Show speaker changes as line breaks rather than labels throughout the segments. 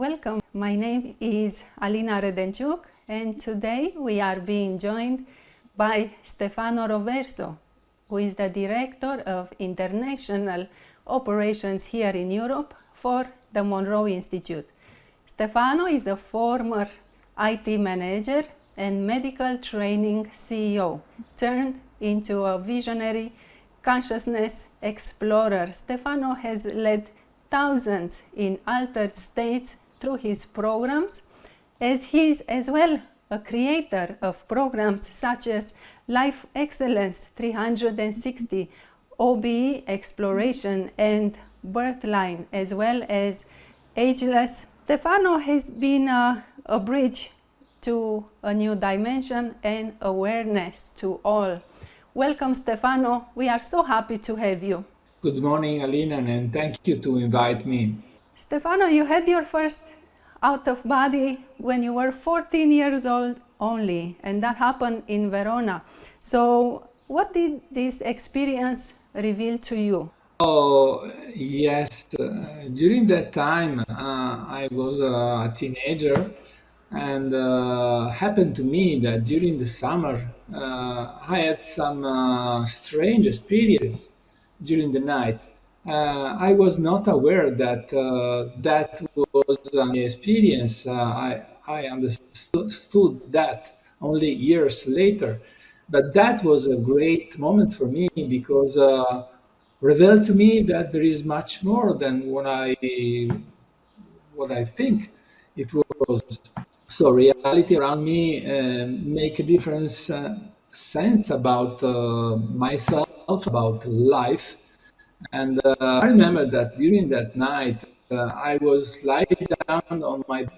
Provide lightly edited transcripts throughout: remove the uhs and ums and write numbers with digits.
Welcome. My name is Alina Redenchuk, and today we are being joined by Stefano Roverso, who is the Director of International Operations here in Europe for the Monroe Institute. Stefano is a former IT manager and medical training CEO, turned into a visionary consciousness explorer. Stefano has led thousands in altered states through his programs, as he is as well a creator of programs such as Life Excellence 360, OBE Exploration, and Birthline, as well as Ageless. Stefano has been a bridge to a new dimension and awareness to all. Welcome, Stefano. We are so happy to have you.
Good morning, Alina, and thank you to invite me.
Stefano, you had your first out-of-body when you were 14 years old only, and that happened in Verona. So what did this experience reveal to you?
Oh, yes. During that time, I was a teenager, and happened to me that during the summer, I had some strange experiences during the night. I was not aware that that was an experience. I understood that only years later. But that was a great moment for me because revealed to me that there is much more than what I think it was. So reality around me make a difference sense about myself, about life. And I remember that during that night, I was lying down on my bed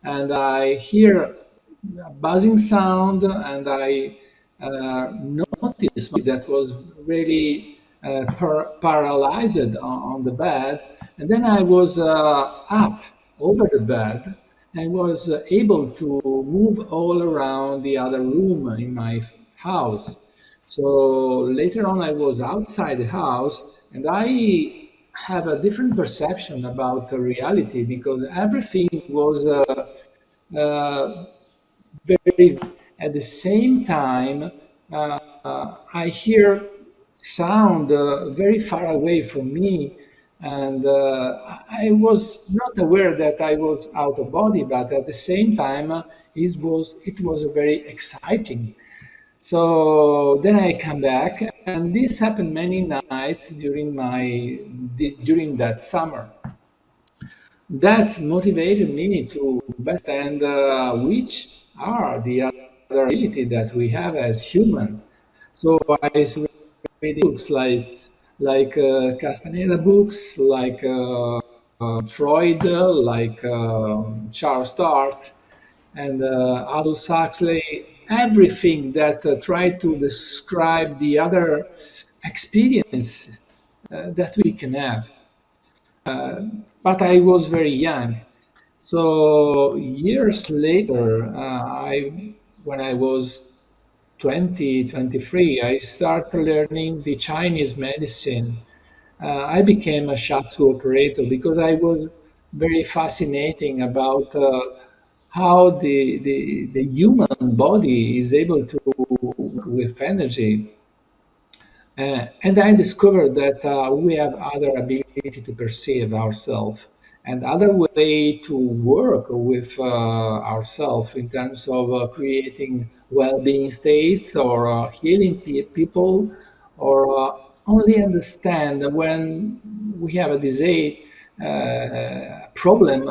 and I hear a buzzing sound, and I noticed that was really paralyzed on the bed. And then I was up over the bed and was able to move all around the other room in my house. So later on, I was outside the house, and I have a different perception about the reality because everything was very. At the same time, I hear sound very far away from me, and I was not aware that I was out of body, but at the same time, it was very exciting. So then I come back, and this happened many nights during that summer. That motivated me to understand which are the other ability that we have as human. So I read books like Castaneda books, like Freud, like Charles Darwin, and Aldous Huxley, everything that tried to describe the other experience that we can have. But I was very young. So years later, when I was 20, 23, I started learning the Chinese medicine. I became a shiatsu operator because I was very fascinating about how the human body is able to work with energy. And I discovered that we have other ability to perceive ourselves and other way to work with ourselves in terms of creating well-being states or healing people, or only understand when we have a disease problem,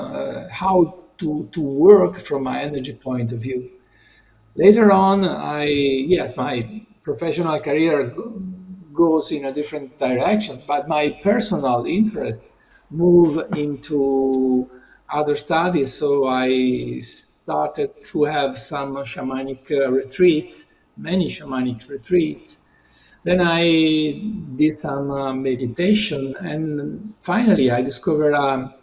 how to work from an energy point of view. Later on, my professional career goes in a different direction, but my personal interest moved into other studies. So I started to have some shamanic retreats, many shamanic retreats. Then I did some meditation, and finally I discovered a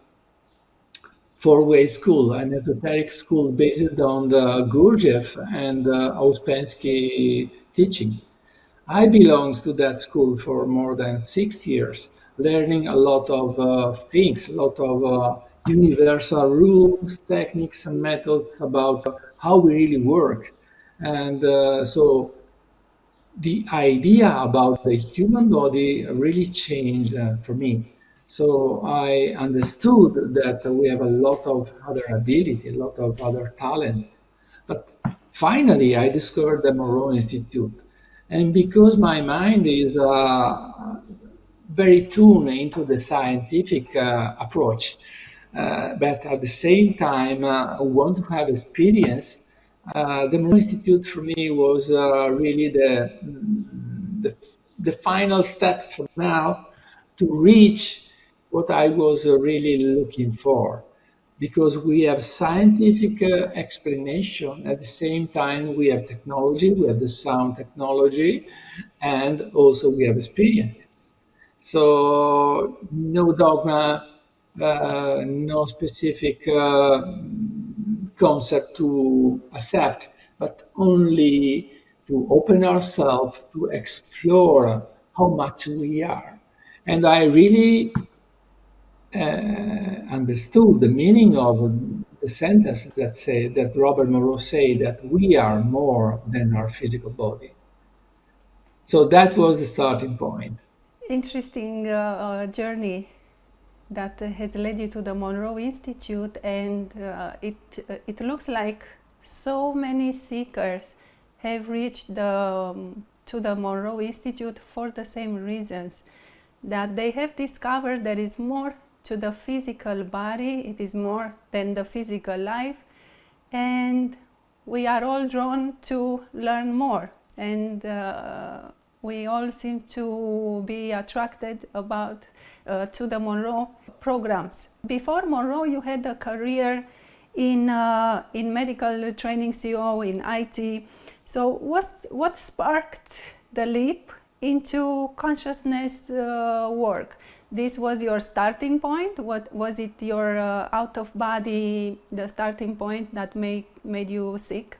four-way school, an esoteric school based on the Gurdjieff and Ouspensky teaching. I belonged to that school for more than 6 years, learning a lot of things, a lot of universal rules, techniques, and methods about how we really work. And so the idea about the human body really changed for me. So I understood that we have a lot of other ability, a lot of other talents. But finally, I discovered the Monroe Institute. And because my mind is very tuned into the scientific approach, but at the same time want to have experience. The Monroe Institute for me was really the final step for now to reach what I was really looking for, because we have scientific explanation. At the same time, we have technology, we have the sound technology, and also we have experiences. So no dogma, no specific concept to accept, but only to open ourselves to explore how much we are. And I really understood the meaning of the sentence that Robert Monroe said, that we are more than our physical body. So that was the starting point.
Interesting journey that has led you to the Monroe Institute, and it looks like so many seekers have reached to the Monroe Institute for the same reasons, that they have discovered there is more to the physical body, it is more than the physical life, and we are all drawn to learn more, and we all seem to be attracted to the Monroe programs. Before Monroe, you had a career in medical training, CO, in IT. So what sparked the leap into consciousness work? This was your starting point? What was it, your out of body, the starting point that made you seek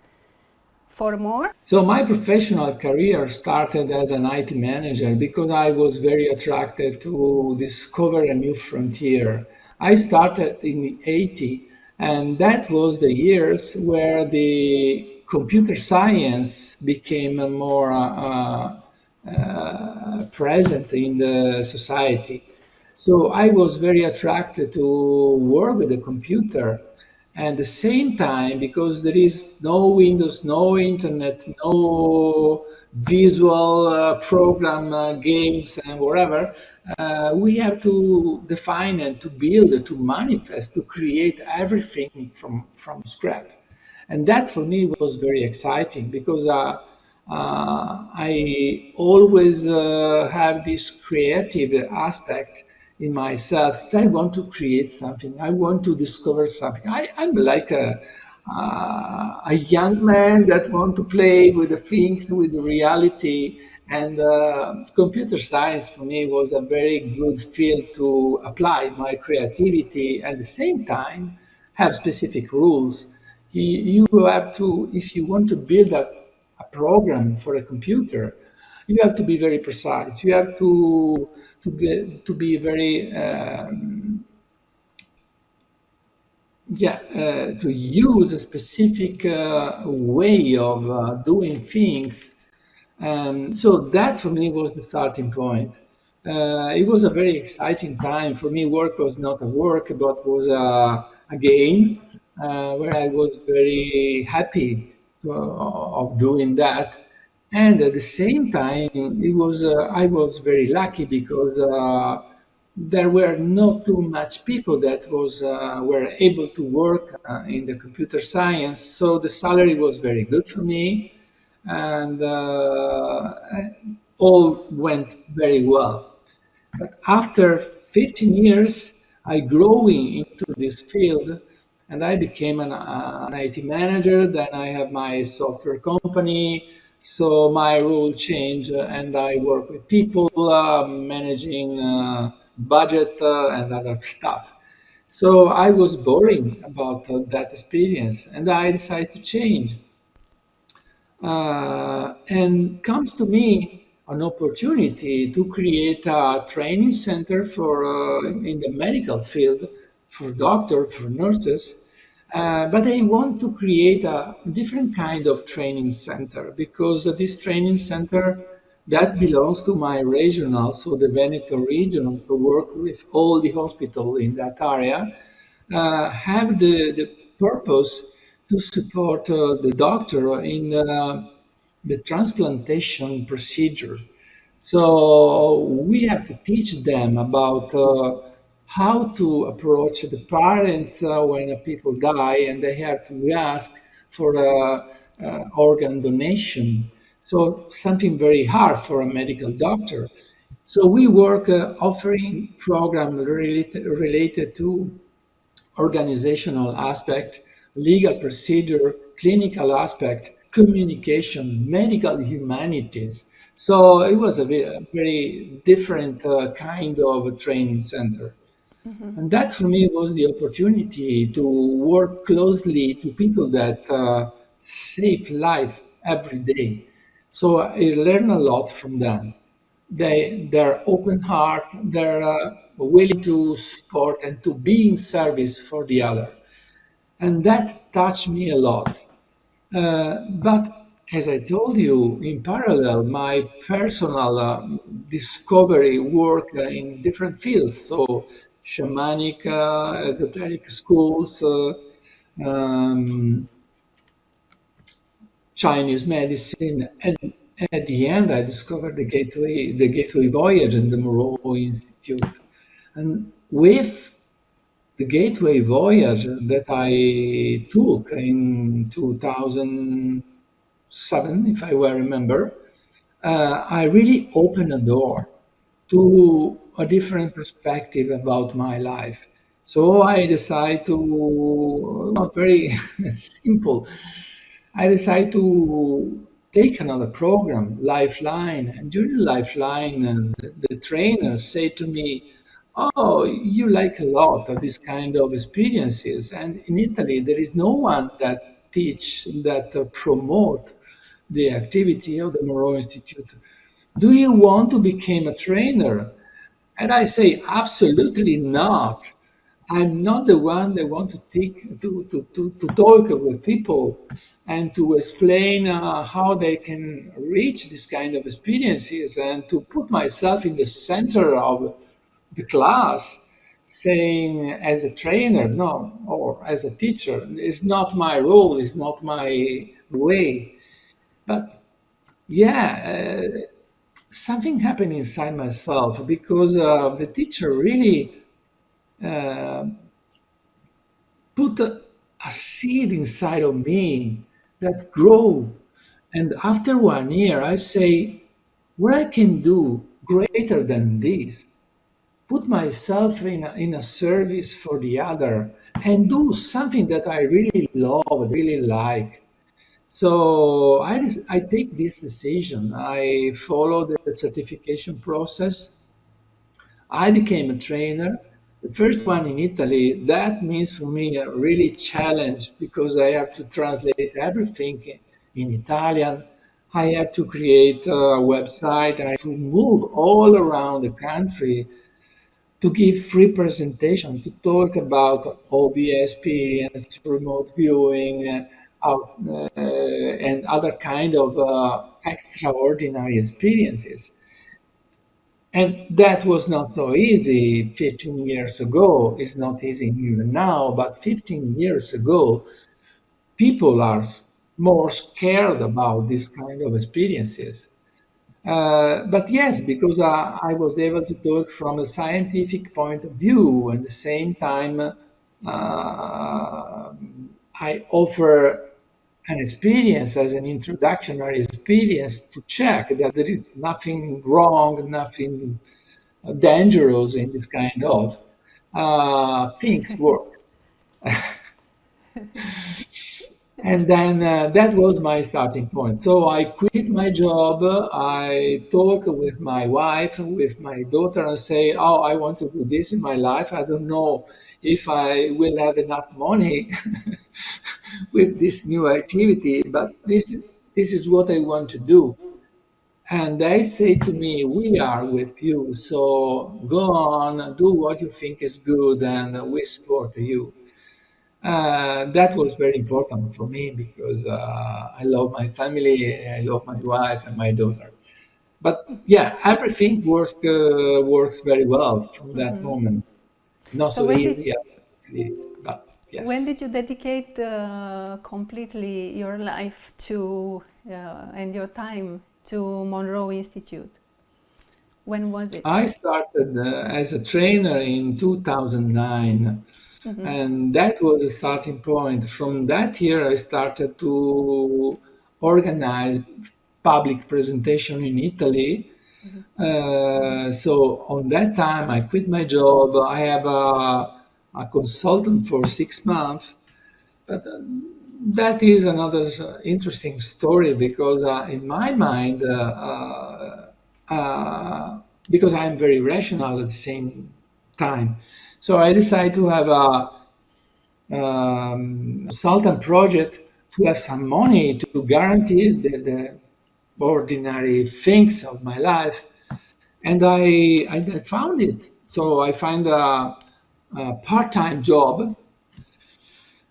for more?
So my professional career started as an IT manager because I was very attracted to discover a new frontier. I started in the 80s, and that was the years where the computer science became more present in the society. So I was very attracted to work with the computer. And at the same time, because there is no Windows, no internet, no visual program, games, and whatever, we have to define and to build, to manifest, to create everything from scratch. And that for me was very exciting because I always have this creative aspect in myself. I want to create something. I want to discover something. I'm like a young man that want to play with the things, with the reality. And computer science for me was a very good field to apply my creativity, and at the same time have specific rules. You have to, if you want to build a program for a computer, you have to be very precise. You have to be very to use a specific way of doing things. So that for me was the starting point. It was a very exciting time for me. Work was not a work, but was a game where I was very happy of doing that. And at the same time, it was I was very lucky because there were not too much people that were able to work in the computer science. So the salary was very good for me, and all went very well. But after 15 years, I growing into this field, and I became an IT manager. Then I have my software company. So my role changed, and I work with people, managing budget and other stuff. So I was boring about that experience, and I decided to change. And comes to me an opportunity to create a training center for in the medical field for doctors, for nurses. But I want to create a different kind of training center, because this training center that belongs to my regional, so the Veneto region, to work with all the hospitals in that area, have the purpose to support the doctor in the transplantation procedure. So we have to teach them about how to approach the parents when people die and they have to ask for organ donation. So something very hard for a medical doctor. So we work offering programs related to organizational aspect, legal procedure, clinical aspect, communication, medical humanities. So it was a very different kind of a training center. And that for me was the opportunity to work closely to people that save life every day. So I learn a lot from them. They're open heart, they're willing to support and to be in service for the other. And that touched me a lot. But as I told you, in parallel, my personal discovery work in different fields, so shamanic, esoteric schools, um, Chinese medicine, and at the end, I discovered the gateway voyage and the Monroe Institute. And with the gateway voyage that I took in 2007, if I well remember, I really opened a door to a different perspective about my life. So I decided to, not very simple, I decided to take another program, Lifeline. And during Lifeline, the trainer said to me, "Oh, you like a lot of this kind of experiences. And in Italy, there is no one that teach, that promote the activity of the Monroe Institute. Do you want to become a trainer?" And I say, absolutely not. I'm not the one that want to to talk with people and to explain how they can reach this kind of experiences and to put myself in the center of the class, saying as a trainer, no, or as a teacher, it's not my role, it's not my way. But yeah, something happened inside myself because the teacher really uh, put a seed inside of me that grew. And after 1 year, I say, what I can do greater than this? Put myself in a service for the other and do something that I really love, really like. So I take this decision. I follow the certification process. I became a trainer, the first one in Italy. That means for me a really challenge because I have to translate everything in Italian. I have to create a website. I have to move all around the country to give free presentation, to talk about OBS experience, remote viewing, and other kind of extraordinary experiences. And that was not so easy 15 years ago. It's not easy even now, but 15 years ago, people are more scared about this kind of experiences. But yes, because I was able to talk from a scientific point of view, and at the same time, I offer an experience as an introductory experience to check that there is nothing wrong, nothing dangerous in this kind of things work. And then that was my starting point. So I quit my job. I talk with my wife, with my daughter, and say, "Oh, I want to do this in my life. I don't know if I will have enough money with this new activity, but this is what I want to do." and they say to me, "We are with you, so go on, do what you think is good, and we support you." That was very important for me because I love my family, I love my wife and my daughter. But yeah, everything works very well from that moment. Not
So
so easy, obviously, but
when
yes.
did you dedicate completely your life to and your time to Monroe Institute? When was it?
I started as a trainer in 2009, and that was a starting point. From that year, I started to organize public presentation in Italy. So on that time, I quit my job. I have a consultant for 6 months, but that is another interesting story because in my mind, because I'm very rational at the same time, so I decided to have a consultant project to have some money to guarantee the ordinary things of my life, and I found it. So I find a part-time job,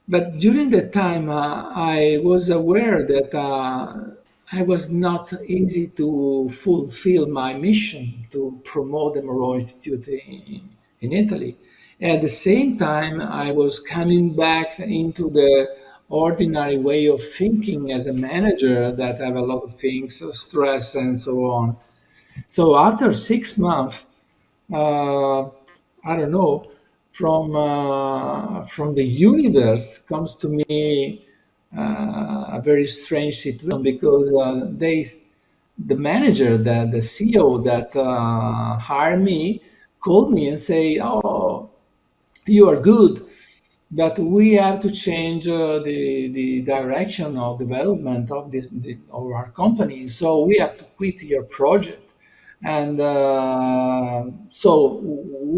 but during that time, I was aware that I was not easy to fulfill my mission to promote the Monroe Institute in Italy. At the same time, I was coming back into the ordinary way of thinking as a manager that have a lot of things, stress and so on. So after 6 months, uh, I don't know, from the universe comes to me a very strange situation because the manager, the CEO that hired me, called me and say, "Oh, you are good, but we have to change the direction of development of of our company. So we have to quit your project, and so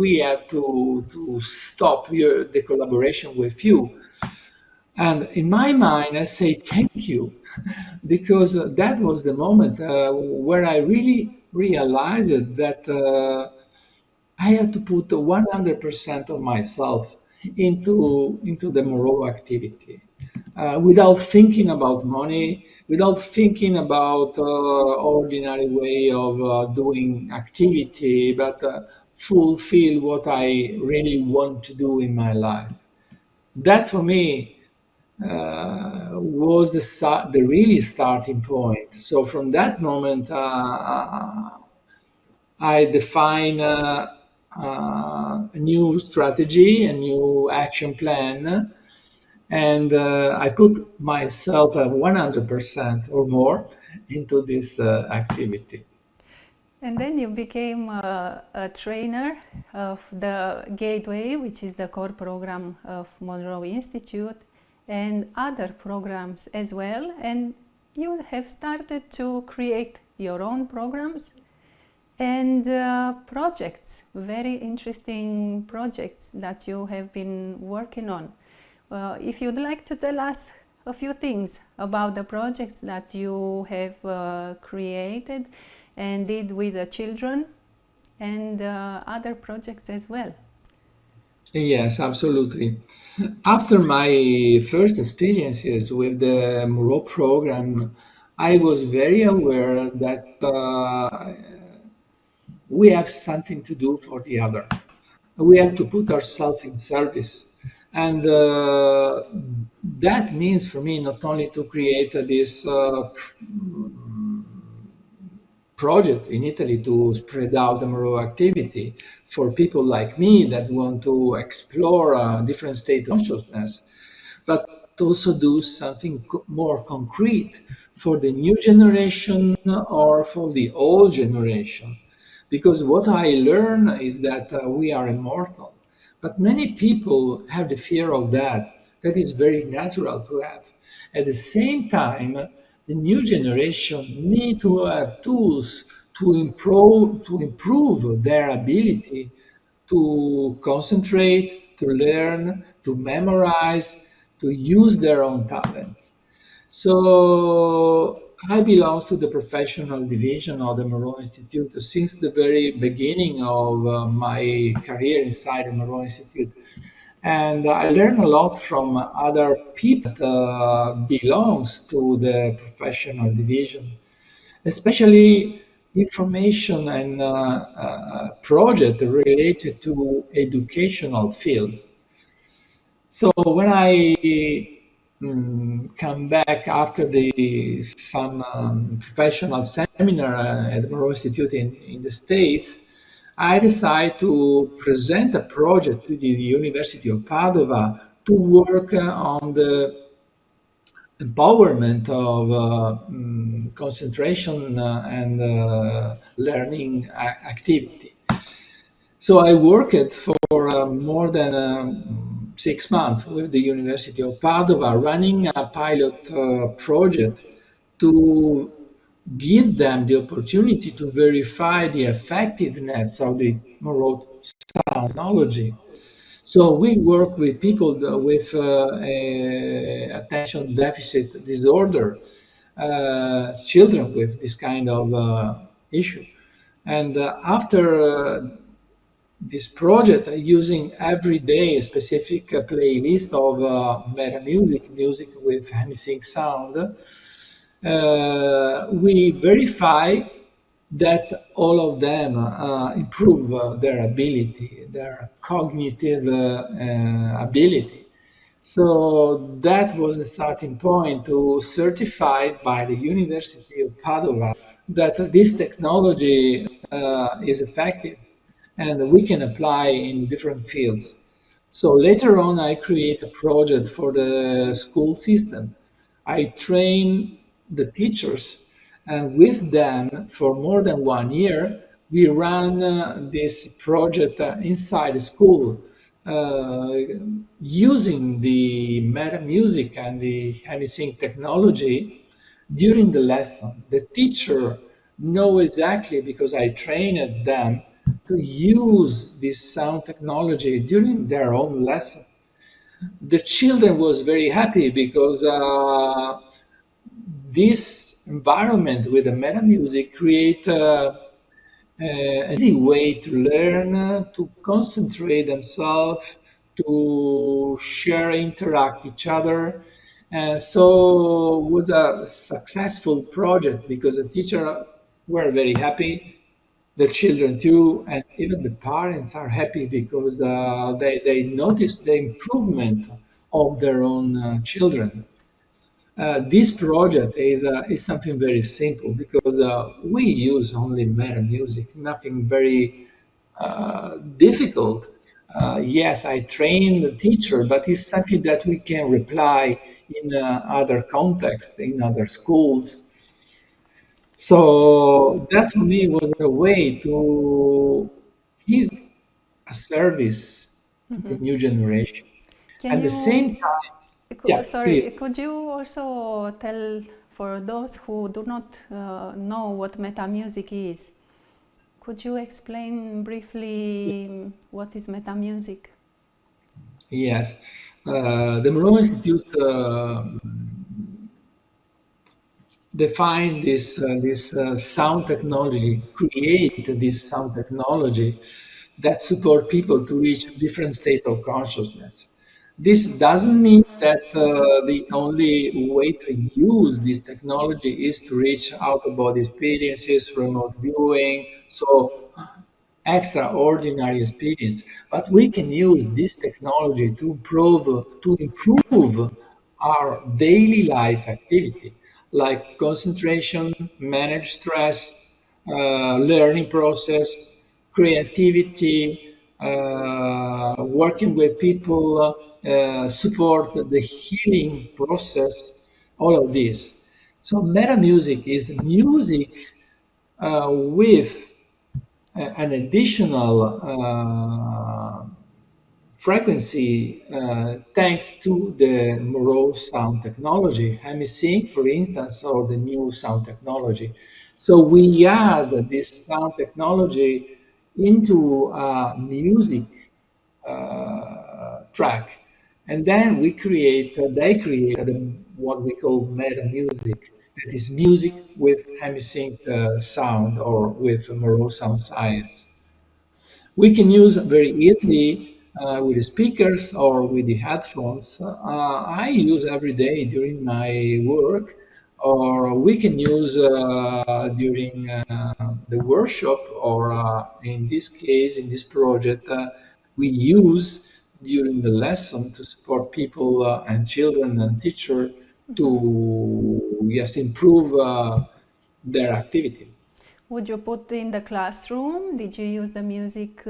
we have to stop the collaboration with you." And in my mind, I say thank you, because that was the moment where I really realized that. I have to put 100% of myself into the Monroe activity, without thinking about money, without thinking about ordinary way of doing activity, but fulfill what I really want to do in my life. That for me was the really starting point. So from that moment, I define a new strategy, a new action plan, and I put myself at 100% or more into this activity.
And then you became a trainer of the Gateway, which is the core program of Monroe Institute, and other programs as well. And you have started to create your own programs and projects, very interesting projects that you have been working on. If you'd like to tell us a few things about the projects that you have created and did with the children and other projects as well.
Yes, absolutely. After my first experiences with the Monroe program, I was very aware that we have something to do for the other. We have to put ourselves in service. And that means for me not only to create this project in Italy to spread out the Monroe activity for people like me that want to explore a different state of consciousness, but also do something more concrete for the new generation or for the old generation. Because what I learn is that we are immortal, but many people have the fear of that. That is very natural to have. At the same time, the new generation need to have tools to improve their ability to concentrate, to learn, to memorize, to use their own talents. So I belong to the professional division of the Monroe Institute since the very beginning of my career inside the Monroe Institute. And I learned a lot from other people that belongs to the professional division, especially information and project related to educational field. So when I come back after some professional seminar at the Monroe Institute in the States, I decided to present a project to the University of Padova to work on the empowerment of concentration and learning activity. So I worked for more than 6 months with the University of Padova, running a pilot project to give them the opportunity to verify the effectiveness of the Monroe sound technology. So we work with people with attention deficit disorder, children with this kind of issue. And after this project, using every day a specific playlist of meta music with hemisync sound, we verify that all of them improve their ability, their cognitive ability. So that was the starting point to certify by the University of Padova that this technology is effective and we can apply in different fields. So later on, I create a project for the school system. I train the teachers, and with them for more than 1 year, we ran this project inside the school, uh, using the meta music and the hemisync technology during the lesson. The teacher know exactly, because I trained them to use this sound technology during their own lesson. The children was very happy because this environment with the meta music create an easy way to learn, to concentrate themselves, to share, interact each other. And so it was a successful project because the teacher were very happy, the children too, and even the parents are happy because they notice the improvement of their own children. This project is something very simple because we use only meta music, nothing very difficult. Yes, I train the teacher, but it's something that we can reply in other contexts, in other schools. So that for me was a way to give a service to the new generation.
Can
At the same
you,
time, yeah,
sorry,
please.
could you also tell for those who do not know what meta music is? Could you explain briefly what is meta music?
Yes. The Monroe Institute defined this sound technology, create this sound technology that support people to reach a different state of consciousness. This doesn't mean that the only way to use this technology is to reach out-of-body experiences, remote viewing, so extraordinary experience. But we can use this technology to improve our daily life activity, like concentration, manage stress, learning process, creativity, working with people, support the healing process, all of this. So meta music is music with an additional frequency thanks to the Monroe sound technology, hemisync, for instance, or the new sound technology. So we add this sound technology into a music track, and then they create what we call meta music. that is music with hemisync sound or with Monroe sound science. We can use very easily with the speakers or with the headphones. I use every day during my work, or we can use during the workshop, or in this case, in this project, we use during the lesson to support people and children and teacher to yes improve their activity.
Would you put in the classroom? Did you use the music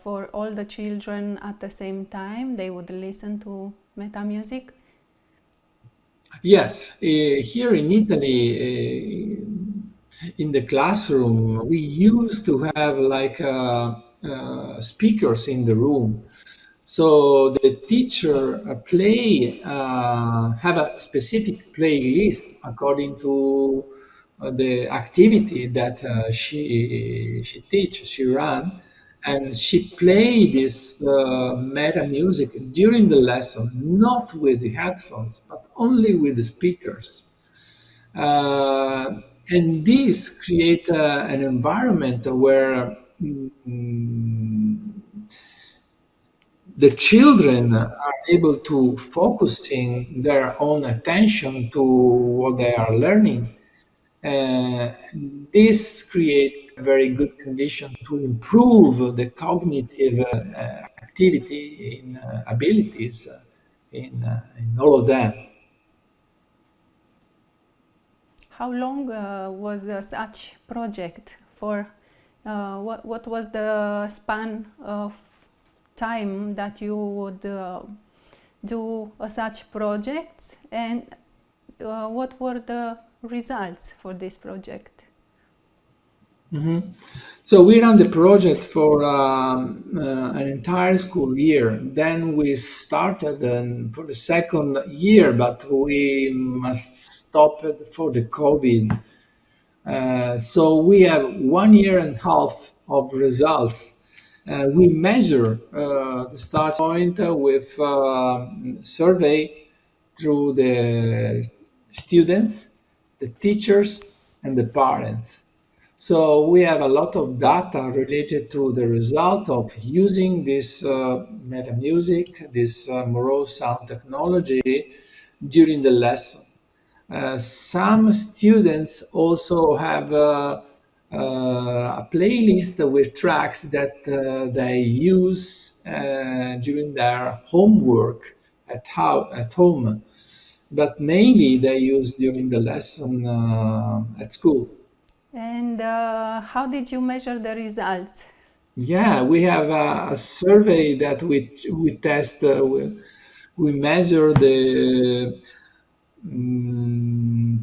for all the children at the same time? They would listen to meta music?
Yes, here in Italy, in the classroom, we used to have speakers in the room. So the teacher have a specific playlist according to the activity that she teach, she run, and she play this meta music during the lesson, not with the headphones, but only with the speakers. And this create an environment where the children are able to focusing their own attention to what they are learning. This creates a very good condition to improve the cognitive activity in abilities in all of them.
How long was such project for? What was the span of time that you would do such projects, and what were the results for this project?
Mm-hmm. So we ran the project for an entire school year. Then we started for the second year, but we must stop it for the COVID. So we have 1 year and a half of results. We measure the start point with survey through the students, the teachers, and the parents. So we have a lot of data related to the results of using this meta music, this Monroe sound technology during the lesson. Some students also have a playlist with tracks that they use during their homework at home, but mainly they use during the lesson at school.
And how did you measure the results?
Yeah, we have a survey that we test. We measure the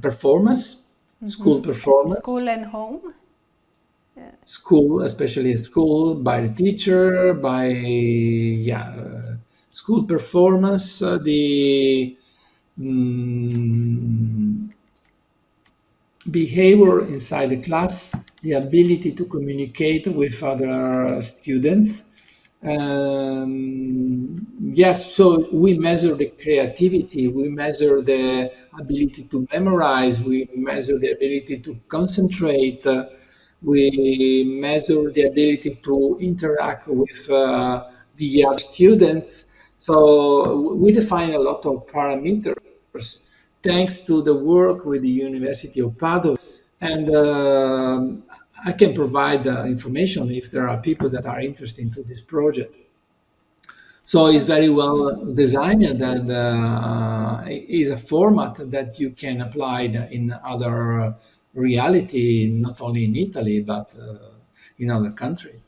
performance, school performance.
School and home?
School, especially at school, by the teacher, by school performance, the behavior inside the class, the ability to communicate with other students. Yes, so we measure the creativity, we measure the ability to memorize, we measure the ability to concentrate, we measure the ability to interact with the other students. So we define a lot of parameters thanks to the work with the University of Padua. And I can provide information if there are people that are interested into this project. So it's very well designed, and is a format that you can apply in other reality, not only in Italy, but in other countries.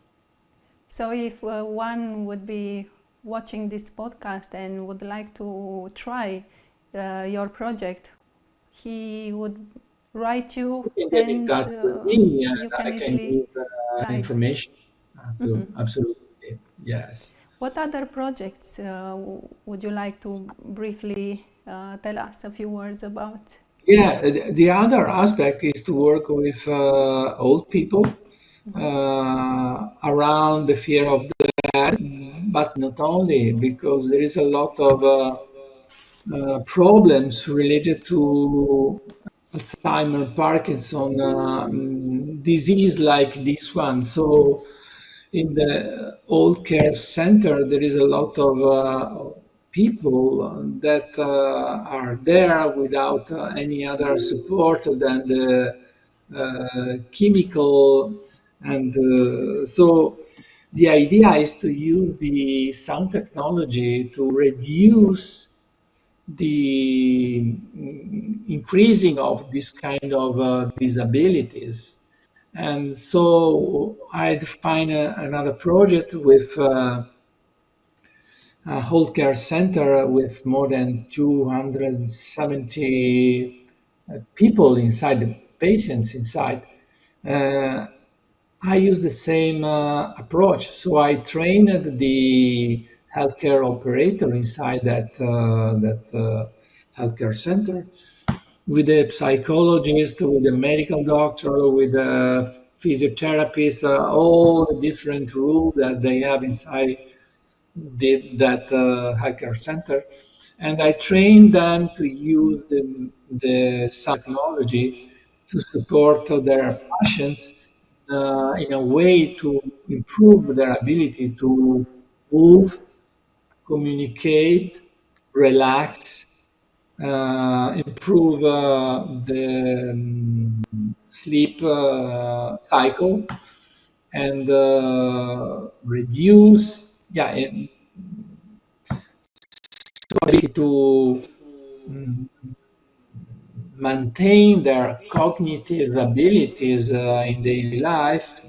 So if one would be watching this podcast and would like to try your project, he would write you.
You can get in touch with me, and I can give information. Absolutely, yes.
What other projects would you like to briefly tell us a few words about?
Yeah, the other aspect is to work with old people around the fear of death, but not only, because there is a lot of problems related to Alzheimer, Parkinson, disease like this one. So in the old care center, there is a lot of people that are there without any other support than the chemical. And so the idea is to use the sound technology to reduce the increasing of this kind of disabilities. And so I define another project with a whole care center with more than 270 people inside, the patients inside. I use the same approach. So I trained the healthcare operator inside that healthcare center with the psychologist, with the medical doctor, with the physiotherapist, all the different rules that they have inside that healthcare center. And I trained them to use the technology to support their patients in a way to improve their ability to move, communicate, relax, improve the sleep cycle, and reduce, ability to maintain their cognitive abilities in daily life.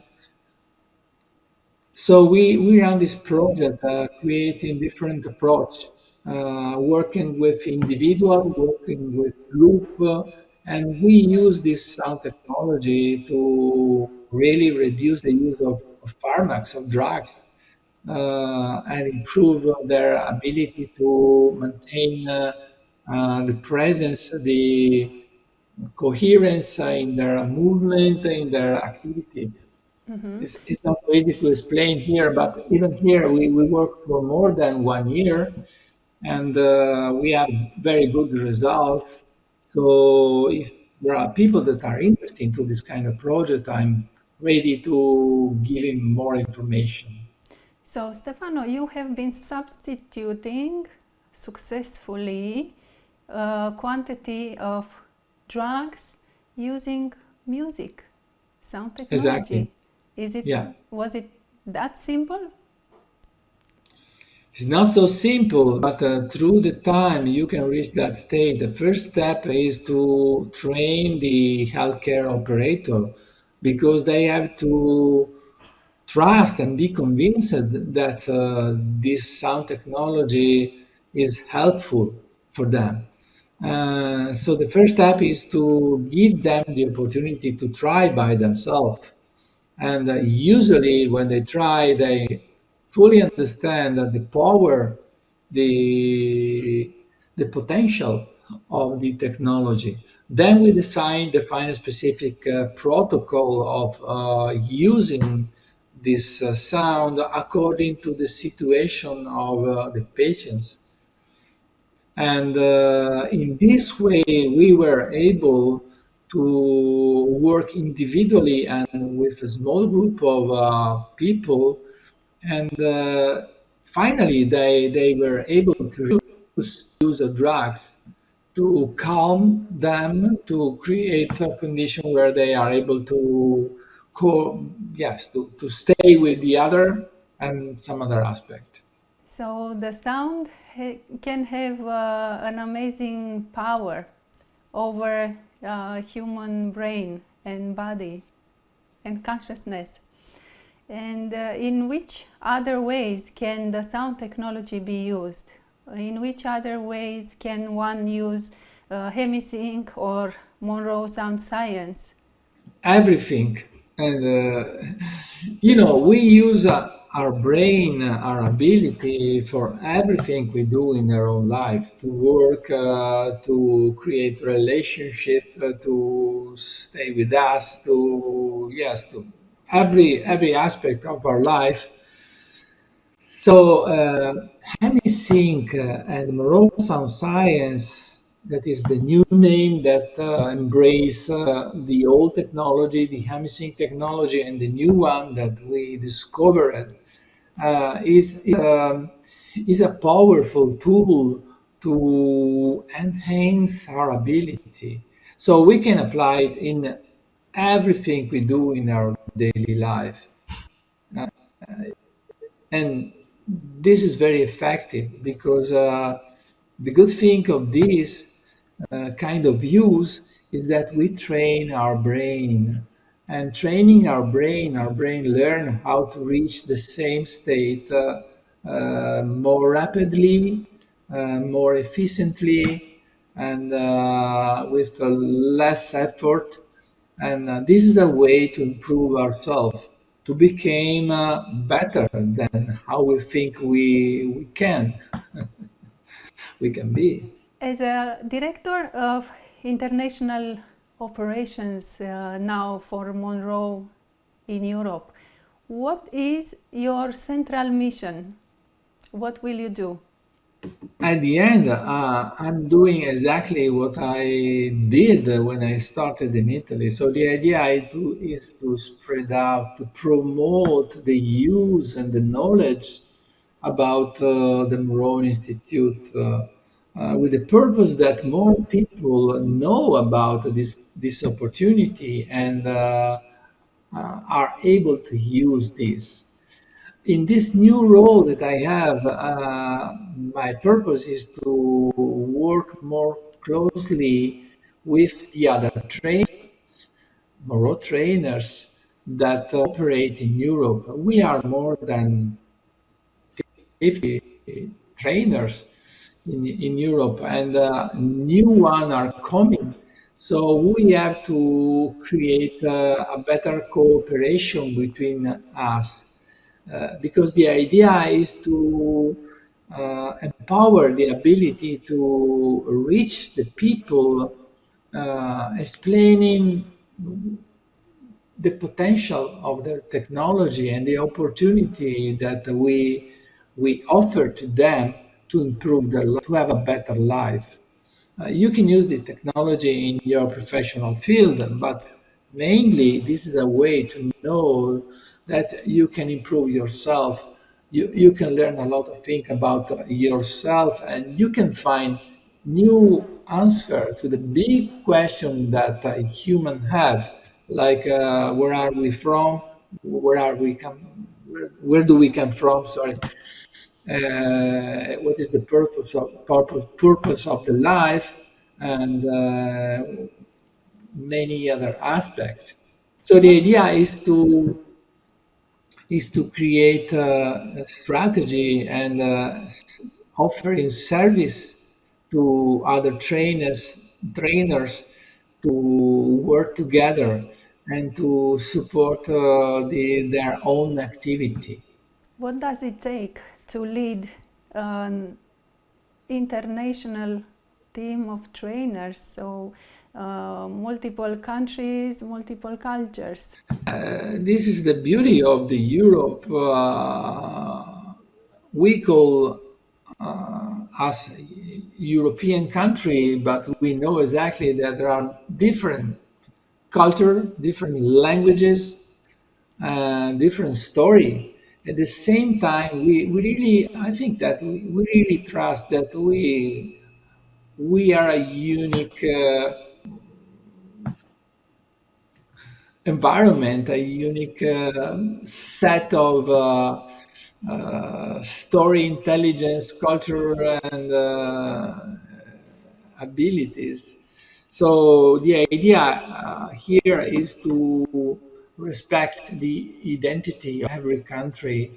So we run this project, creating different approach, working with individual, working with group, and we use this sound technology to really reduce the use of pharmacs, of drugs, and improve their ability to maintain the presence, the coherence in their movement, in their activity. It's not so easy to explain here, but even here we work for more than 1 year, and we have very good results. So if there are people that are interested into this kind of project, I'm ready to give him more information.
So, Stefano, you have been substituting successfully quantity of drugs using music, sound technology.
Exactly.
Yeah. Was it that simple?
It's not so simple, but through the time you can reach that state. The first step is to train the healthcare operator, because they have to trust and be convinced that this sound technology is helpful for them. So the first step is to give them the opportunity to try by themselves. And usually when they try, they fully understand that the power, the, the potential of the technology. Then we define a specific protocol of using this sound according to the situation of the patients. And in this way, we were able to work individually and with a small group of people. And finally, they were able to use of drugs to calm them, to create a condition where they are able to to stay with the other and some other aspect.
So the sound can have an amazing power over human brain and body and consciousness. And in which other ways can the sound technology be used? In which other ways can one use hemisync or Monroe sound science?
Everything. And we use our brain, our ability for everything we do in our own life, to work, to create relationship, to stay with us, to every aspect of our life. So, Hemisync and Monroe Sound Science, that is the new name that embrace the old technology, the Hemisync technology, and the new one that we discovered is a powerful tool to enhance our ability. So we can apply it in everything we do in our daily life. And this is very effective because the good thing of this kind of use is that we train our brain, and training our brain learn how to reach the same state more rapidly, more efficiently, and with less effort. And this is a way to improve ourselves, to become better than how we think we can be.
As a director of international operations now for Monroe in Europe, what is your central mission? What will you do?
At the end, I'm doing exactly what I did when I started in Italy. So the idea is to spread out, to promote the use and the knowledge about the Monroe Institute, with the purpose that more people know about this opportunity and are able to use this. In this new role that I have, my purpose is to work more closely with the other trainers, Monroe trainers that operate in Europe. We are more than 50 trainers in Europe, and new one are coming. So we have to create a better cooperation between us, because the idea is to empower the ability to reach the people, explaining the potential of the technology and the opportunity that we offer to them to improve their life, to have a better life. You can use the technology in your professional field, but mainly this is a way to know that you can improve yourself. You can learn a lot of things about yourself, and you can find new answer to the big question that human have, like where are we from, where do we come from, sorry, what is the purpose of the life, and many other aspects. So the idea is to create a strategy and offering service to other trainers to work together and to support their own activity.
What does it take to lead an international team of trainers? So, multiple countries, multiple cultures.
This is the beauty of the Europe. We call us a European country, but we know exactly that there are different culture, different languages, different story. At the same time, we really, I think that we really trust that we are a unique environment, a unique set of story, intelligence, culture, and abilities. So the idea here is to respect the identity of every country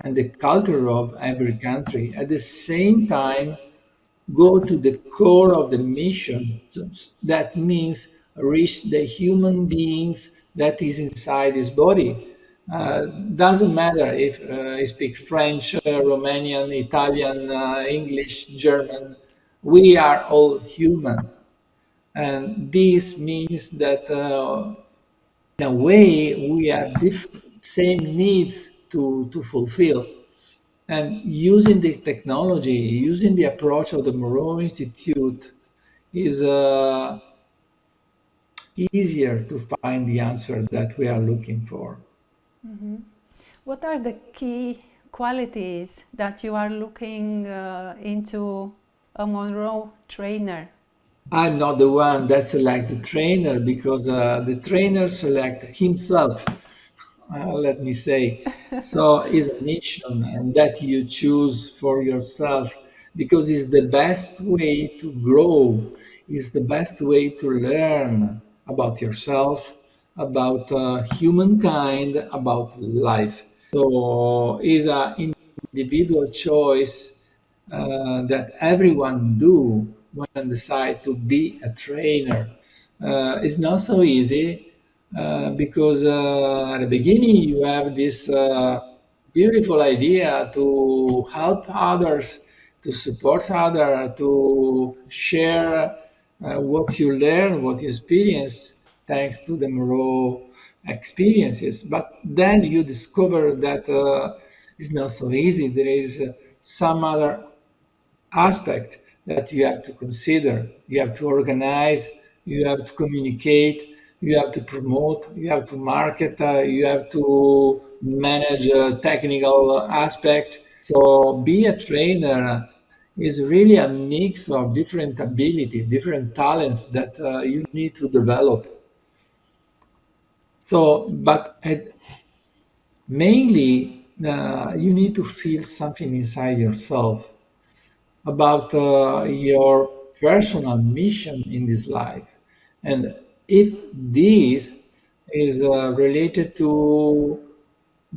and the culture of every country. At the same time, go to the core of the mission. That means reach the human beings that is inside his body. Doesn't matter if I speak French, Romanian, Italian, English, German. We are all humans, and this means that in a way we have same needs to fulfill. And using the technology, using the approach of the Monroe Institute is easier to find the answer that we are looking for.
What are the key qualities that you are looking into a Monroe trainer?
I'm not the one that select the trainer, because the trainer select himself, let me say. So it's a mission, and that you choose for yourself, because it's the best way to grow, it's the best way to learn about yourself, about humankind, about life. So it's an individual choice that everyone do when decide to be a trainer. It's not so easy, because at the beginning you have this beautiful idea to help others, to support others, to share what you learn, what you experience, thanks to the Monroe experiences. But then you discover that it's not so easy. There is some other aspect that you have to consider. You have to organize, you have to communicate, you have to promote, you have to market, you have to manage technical aspect. So be a trainer is really a mix of different ability, different talents that you need to develop. So, but mainly you need to feel something inside yourself about your personal mission in this life. And if this is related to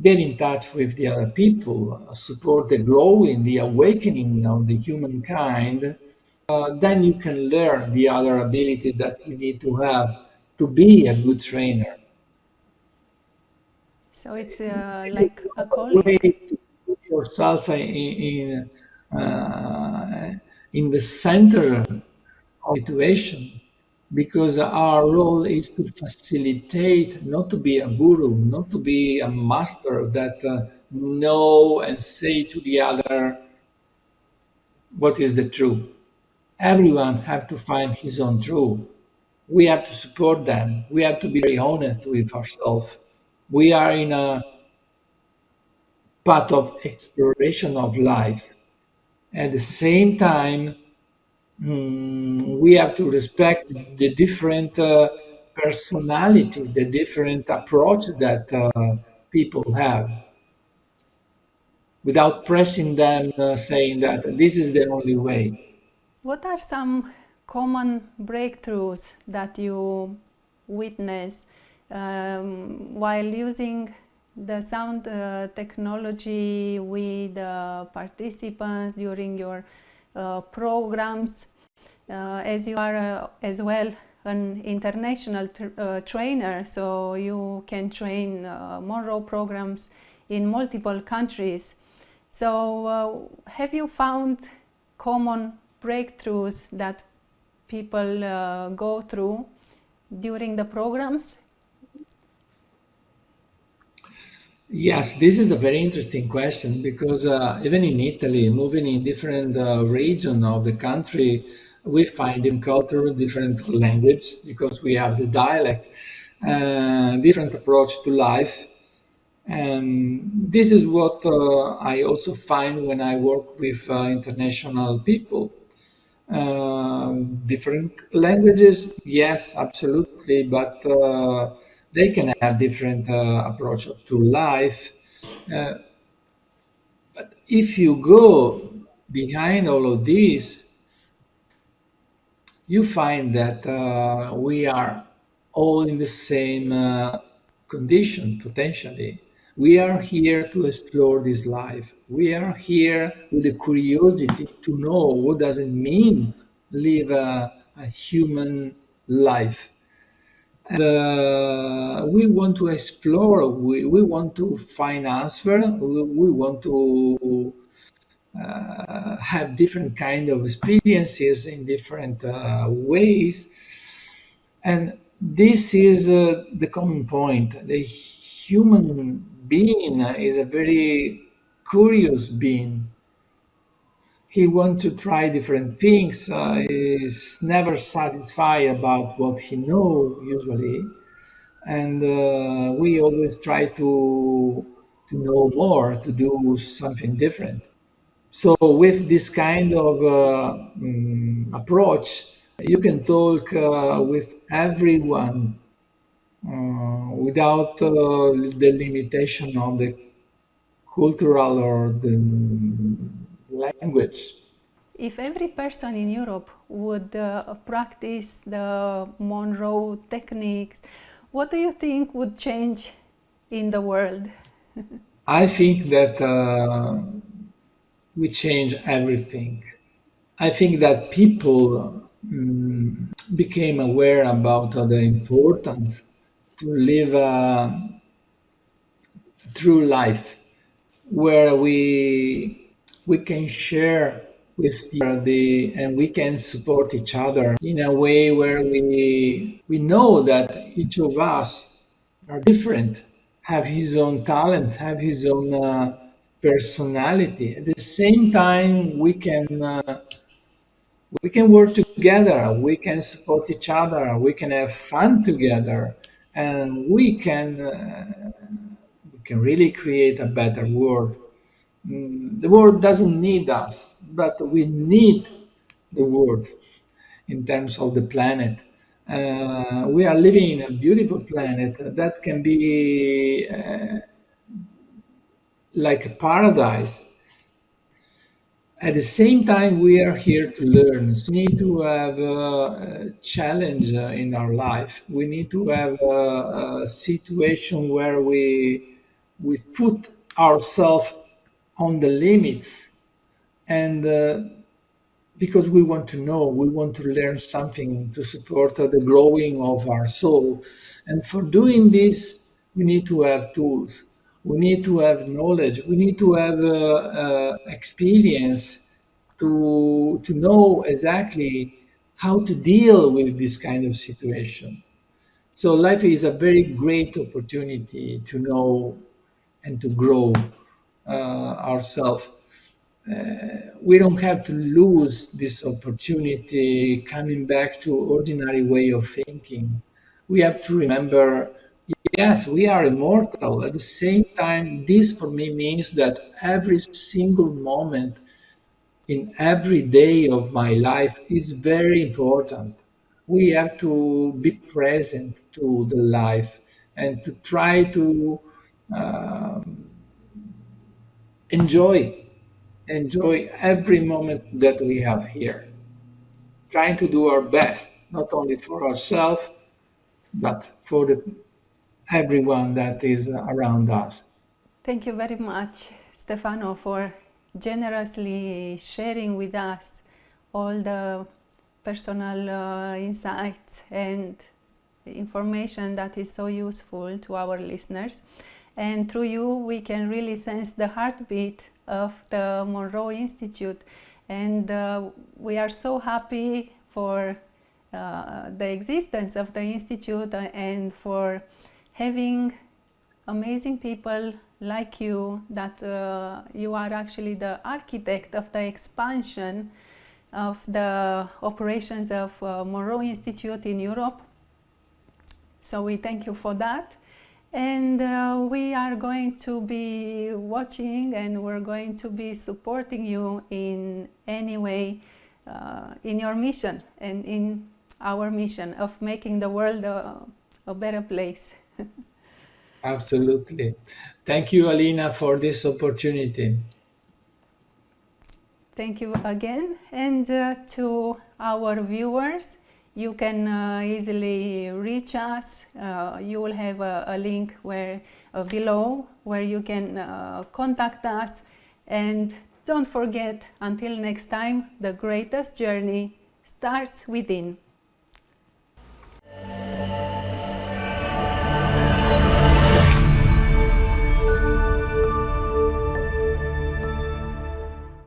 get in touch with the other people, support the growing, the awakening of the humankind, then you can learn the other ability that you need to have to be a good trainer.
So it's
It's
like a
a way
calling.
to put yourself in the center of the situation, because our role is to facilitate, not to be a guru, not to be a master that know and say to the other what is the truth. Everyone have to find his own truth. We have to support them. We have to be very honest with ourselves. We are in a path of exploration of life. At the same time, we have to respect the different personality, the different approach that people have, without pressing them, saying that this is the only way.
What are some common breakthroughs that you witness while using the sound technology with participants during your programs, as you are as well an international trainer, so you can train Monroe programs in multiple countries. So have you found common breakthroughs that people go through during the programs?
Yes, this is a very interesting question, because even in Italy, moving in different region of the country, we find in culture different language, because we have the dialect, different approach to life. And this is what I also find when I work with international people. Different languages, yes, absolutely, but they can have different approach to life. Uh, if you go behind all of this, you find that we are all in the same condition, potentially. We are here to explore this life. We are here with the curiosity to know what does it mean live a human life. And we want to explore, we want to find answer, we want to have different kind of experiences in different ways, and this is the common point. The human being is a very curious being. He wants to try different things. He's never satisfied about what he knows usually, and we always try to know more, to do something different. So with this kind of approach, you can talk with everyone without the limitation of the cultural or the language.
If every person in Europe would practice the Monroe techniques, what do you think would change in the world?
I think that we change everything. I think that people became aware about the importance to live a true life where we can share with the and we can support each other in a way where we know that each of us are different, have his own talent, have his own personality. At the same time, we can work together, we can support each other, we can have fun together, and we can really create a better world. The world doesn't need us, but we need the world in terms of the planet. We are living in a beautiful planet that can be like a paradise. At the same time, we are here to learn. So we need to have a challenge in our life. We need to have a situation where we put ourselves on the limits, and because we want to know, we want to learn something to support the growing of our soul. And for doing this, we need to have tools. We need to have knowledge. We need to have experience to know exactly how to deal with this kind of situation. So life is a very great opportunity to know and to grow ourselves. We don't have to lose this opportunity coming back to ordinary way of thinking. We have to remember, yes, we are immortal. At the same time, this for me means that every single moment in every day of my life is very important. We have to be present to the life and to try to enjoy every moment that we have here, trying to do our best, not only for ourselves, but for everyone that is around us.
Thank you very much, Stefano, for generously sharing with us all the personal insights and information that is so useful to our listeners. And through you, we can really sense the heartbeat of the Monroe Institute. And we are so happy for the existence of the Institute and for having amazing people like you, that you are actually the architect of the expansion of the operations of Monroe Institute in Europe. So we thank you for that. And we are going to be watching, and we're going to be supporting you in any way in your mission and in our mission of making the world a better place.
Absolutely. Thank you, Alina, for this opportunity.
Thank you again. And to our viewers, you can easily reach us. You will have a link below where you can contact us. And don't forget, until next time, the greatest journey starts within.